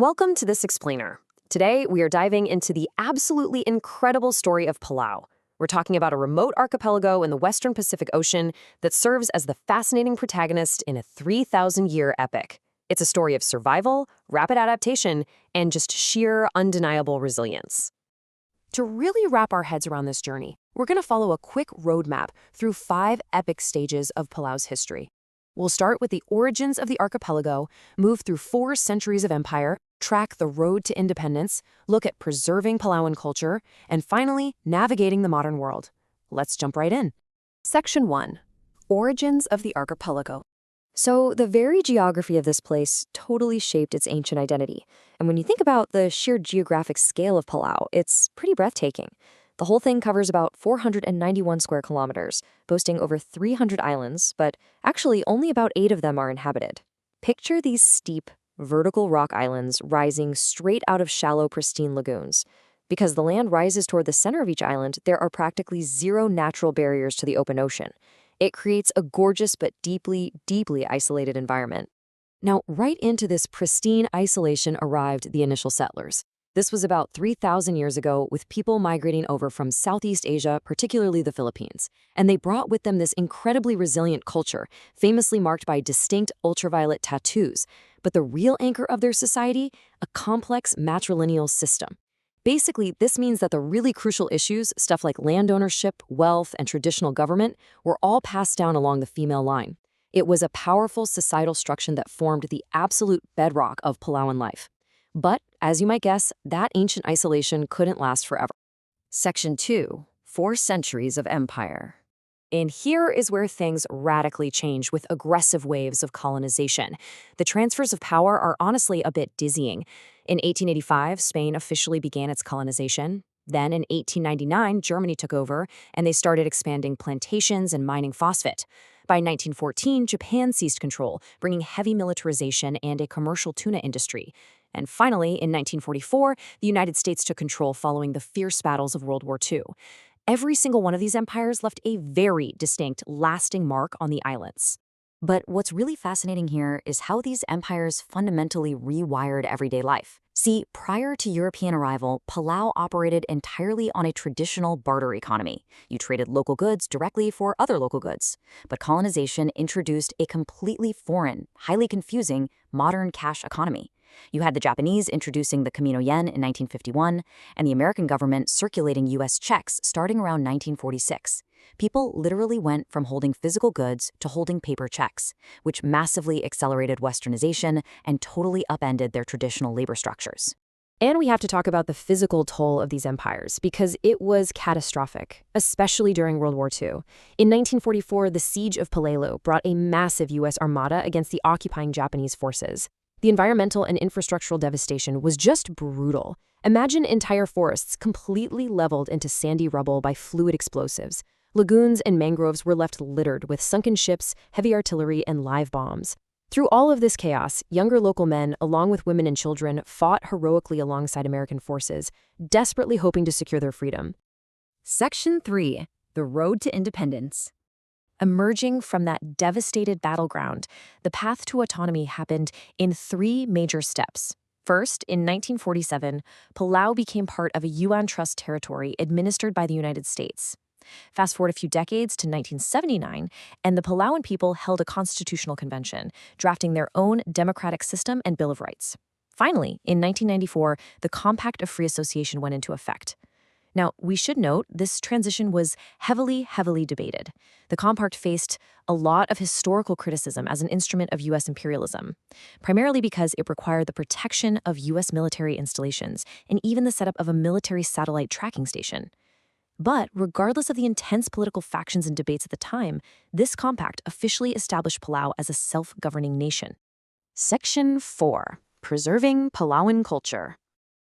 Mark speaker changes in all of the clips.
Speaker 1: Welcome to this explainer. Today, we are diving into the absolutely incredible story of Palau. We're talking about a remote archipelago in the western Pacific Ocean that serves as the fascinating protagonist in a 3,000-year epic. It's a story of survival, rapid adaptation, and just sheer, undeniable resilience. To really wrap our heads around this journey, we're going to follow a quick roadmap through 5 epic stages of Palau's history. We'll start with the origins of the archipelago, move through 4 centuries of empire, track the road to independence, look at preserving Palauan culture, and finally, navigating the modern world. Let's jump right in. Section 1. Origins of the archipelago. So, the very geography of this place totally shaped its ancient identity. And when you think about the sheer geographic scale of Palau, it's pretty breathtaking. The whole thing covers about 491 square kilometers, boasting over 300 islands, but actually only about 8 of them are inhabited. Picture these steep, vertical rock islands rising straight out of shallow, pristine lagoons. Because the land rises toward the center of each island, there are practically 0 natural barriers to the open ocean. It creates a gorgeous but deeply, deeply isolated environment. Now, right into this pristine isolation arrived the initial settlers. This was about 3,000 years ago, with people migrating over from Southeast Asia, particularly the Philippines. And they brought with them this incredibly resilient culture, famously marked by distinct ultraviolet tattoos. But the real anchor of their society? A complex matrilineal system. Basically, this means that the really crucial issues, stuff like land ownership, wealth, and traditional government, were all passed down along the female line. It was a powerful societal structure that formed the absolute bedrock of Palauan life. But, as you might guess, that ancient isolation couldn't last forever. Section 2. 4 centuries of empire. And here is where things radically change with aggressive waves of colonization. The transfers of power are honestly a bit dizzying. In 1885, Spain officially began its colonization. Then, in 1899, Germany took over, and they started expanding plantations and mining phosphate. By 1914, Japan seized control, bringing heavy militarization and a commercial tuna industry. And finally, in 1944, the United States took control following the fierce battles of World War II. Every single one of these empires left a very distinct, lasting mark on the islands. But what's really fascinating here is how these empires fundamentally rewired everyday life. See, prior to European arrival, Palau operated entirely on a traditional barter economy. You traded local goods directly for other local goods. But colonization introduced a completely foreign, highly confusing, modern cash economy. You had the Japanese introducing the Camino yen in 1951, and the American government circulating U.S. checks starting around 1946. People literally went from holding physical goods to holding paper checks, which massively accelerated westernization and totally upended their traditional labor structures. And we have to talk about the physical toll of these empires, because it was catastrophic, especially during World War II. In 1944, the siege of Palau brought a massive U.S. armada against the occupying Japanese forces. The environmental and infrastructural devastation was just brutal. Imagine entire forests completely leveled into sandy rubble by fluid explosives. Lagoons and mangroves were left littered with sunken ships, heavy artillery, and live bombs. Through all of this chaos, younger local men, along with women and children, fought heroically alongside American forces, desperately hoping to secure their freedom. Section 3. The Road to Independence. Emerging from that devastated battleground, the path to autonomy happened in 3 major steps. First, in 1947, Palau became part of a UN Trust territory administered by the United States. Fast forward a few decades to 1979, and the Palauan people held a constitutional convention, drafting their own democratic system and Bill of Rights. Finally, in 1994, the Compact of Free Association went into effect. Now, we should note this transition was heavily debated. The Compact faced a lot of historical criticism as an instrument of U.S. imperialism, primarily because it required the protection of U.S. military installations and even the setup of a military satellite tracking station. But regardless of the intense political factions and debates at the time, this compact officially established Palau as a self-governing nation. Section 4. Preserving Palauan culture.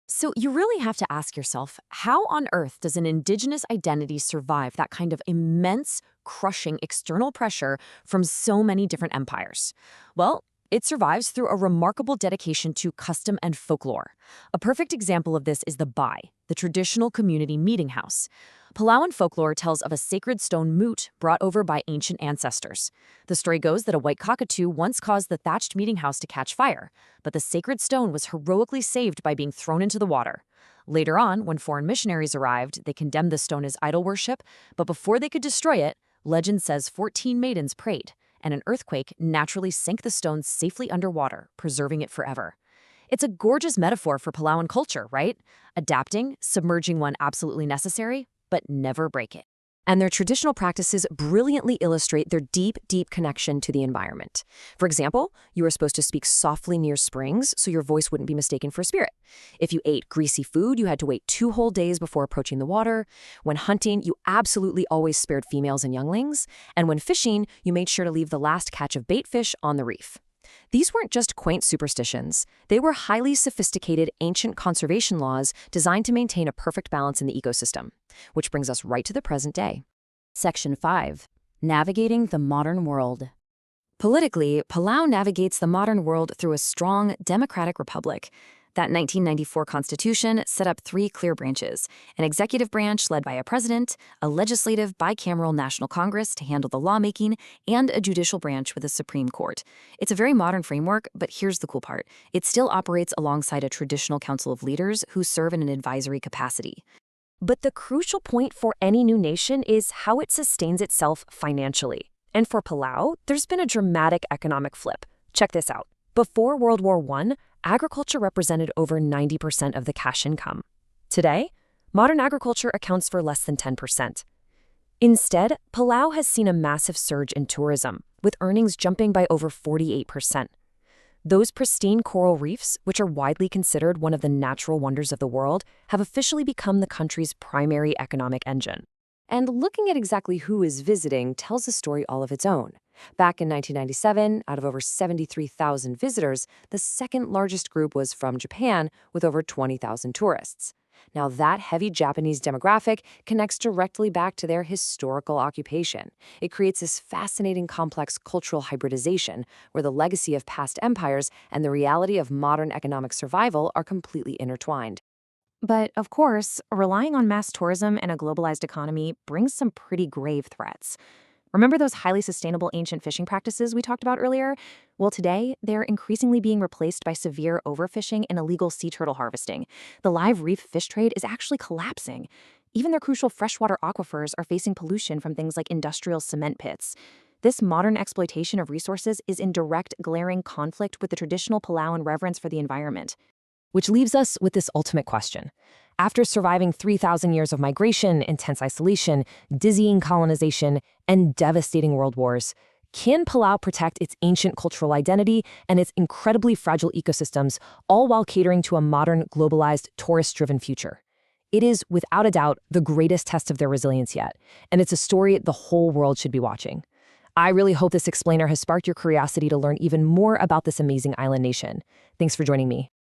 Speaker 1: So you really have to ask yourself, how on earth does an indigenous identity survive that kind of immense, crushing external pressure from so many different empires? Well, It survives through a remarkable dedication to custom and folklore. A perfect example of this is the Bai, the traditional community meeting house. Palauan folklore tells of a sacred stone moot brought over by ancient ancestors. The story goes that a white cockatoo once caused the thatched meeting house to catch fire, but the sacred stone was heroically saved by being thrown into the water. Later on, when foreign missionaries arrived, they condemned the stone as idol worship, but before they could destroy it, legend says 14 maidens prayed, and an earthquake naturally sank the stone safely underwater, preserving it forever. It's a gorgeous metaphor for Palauan culture, right? Adapting, submerging when absolutely necessary, but never break it. And their traditional practices brilliantly illustrate their deep, deep connection to the environment. For example, you are supposed to speak softly near springs so your voice wouldn't be mistaken for a spirit. If you ate greasy food, you had to wait 2 whole days before approaching the water. When hunting, you absolutely always spared females and younglings. And when fishing, you made sure to leave the last catch of bait fish on the reef. These weren't just quaint superstitions. They were highly sophisticated ancient conservation laws designed to maintain a perfect balance in the ecosystem. Which brings us right to the present day. Section 5. Navigating the modern world. Politically, Palau navigates the modern world through a strong democratic republic. That 1994 constitution set up 3 clear branches: an executive branch led by a president, a legislative bicameral national congress to handle the lawmaking, and a judicial branch with a Supreme Court. It's a very modern framework, but here's the cool part. It still operates alongside a traditional council of leaders who serve in an advisory capacity. But the crucial point for any new nation is how it sustains itself financially. And for Palau, there's been a dramatic economic flip. Check this out. Before World War I, agriculture represented over 90% of the cash income. Today, modern agriculture accounts for less than 10%. Instead, Palau has seen a massive surge in tourism, with earnings jumping by over 48%. Those pristine coral reefs, which are widely considered one of the natural wonders of the world, have officially become the country's primary economic engine. And looking at exactly who is visiting tells a story all of its own. Back in 1997, out of over 73,000 visitors, the second largest group was from Japan, with over 20,000 tourists. Now, that heavy Japanese demographic connects directly back to their historical occupation. It creates this fascinating complex cultural hybridization, where the legacy of past empires and the reality of modern economic survival are completely intertwined. But, of course, relying on mass tourism in a globalized economy brings some pretty grave threats. Remember those highly sustainable ancient fishing practices we talked about earlier? Well, today, they're increasingly being replaced by severe overfishing and illegal sea turtle harvesting. The live reef fish trade is actually collapsing. Even their crucial freshwater aquifers are facing pollution from things like industrial cement pits. This modern exploitation of resources is in direct, glaring conflict with the traditional Palauan reverence for the environment. Which leaves us with this ultimate question. After surviving 3,000 years of migration, intense isolation, dizzying colonization, and devastating world wars, can Palau protect its ancient cultural identity and its incredibly fragile ecosystems, all while catering to a modern, globalized, tourist-driven future? It is, without a doubt, the greatest test of their resilience yet, and it's a story the whole world should be watching. I really hope this explainer has sparked your curiosity to learn even more about this amazing island nation. Thanks for joining me.